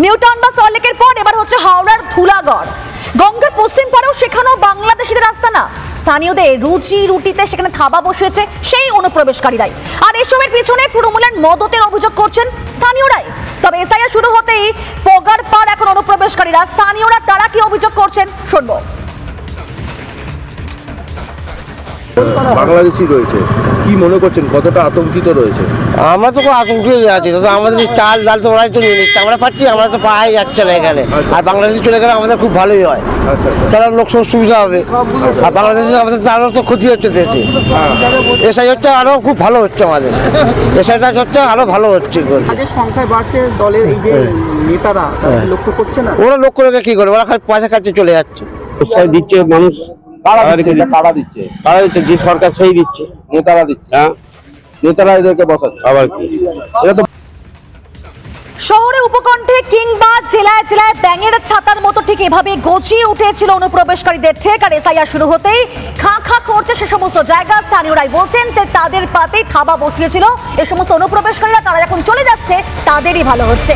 নিউটাউন বা সল্টলেকের পর এবার হচ্ছে হাওড়ার ধুলাগড়। গঙ্গার পশ্চিম পাড়েও সেখানেও বাংলাদেশিদের রাস্তানা। স্থানীয়দের রুচি রুটিতে সেখানে থাবা বসিয়েছে সেই অনুপ্রবেশকারীরাই। আর এসবের পিছনে তৃণমূলের মদতের অভিযোগ করছেন স্থানীয়রাই। তবে এসআইআর শুরু হতেই পগার পাড় এখন অনুপ্রবেশকারীরা। স্থানীয়রা তারা কি অভিযোগ করছেন শুনবো। বাংলাদেশি রয়েছে, কি মনে করছেন, কতটা আতঙ্কিত রয়েছে? আমরা তো খুব আতঙ্কিত আছি, তো আমাদের চাল ডাল তো ওরাই তো নিয়ে নিচ্ছে, আমরা পাচ্ছি, আমরা তো পাওয়াই যাচ্ছে না এখানে। আর বাংলাদেশে চলে গেলে আমাদের খুব ভালোই হয়, তাহলে লোক সব সুবিধা হবে। আর বাংলাদেশে আমাদের তো আরও তো ক্ষতি হচ্ছে দেশে। এসআই হচ্ছে আরও খুব ভালো হচ্ছে, আমাদের এসআইটা হচ্ছে আরও ভালো হচ্ছে। সংখ্যায় বাড়ছে দলের এই যে নেতারা লক্ষ্য করছে না, ওরা লক্ষ্য রেখে কি করে, ওরা পয়সা কাটতে চলে যাচ্ছে। দিচ্ছে মানুষ, কারা দিচ্ছে? যে সরকার সেই দিচ্ছে, নেতারা দিচ্ছে। হ্যাঁ, নেতারা এদেরকে বসাচ্ছে আবার কি। এটা তো শহরে উপকণ্ঠে কিংবা জেলায় জেলায় ব্যাঙের ছাতার মতো ঠিক এভাবে গজিয়ে উঠেছিল অনুপ্রবেশকারীদের ঠেক। আর এসআইআর শুরু হতেই খাঁ খাঁ করছে সে সমস্ত জায়গা। স্থানীয়রাই বলছেন যে তাদের পাতেই থাবা বসিয়েছিল এ সমস্ত অনুপ্রবেশকারীরা, তারা এখন চলে যাচ্ছে, তাদেরই ভালো হচ্ছে।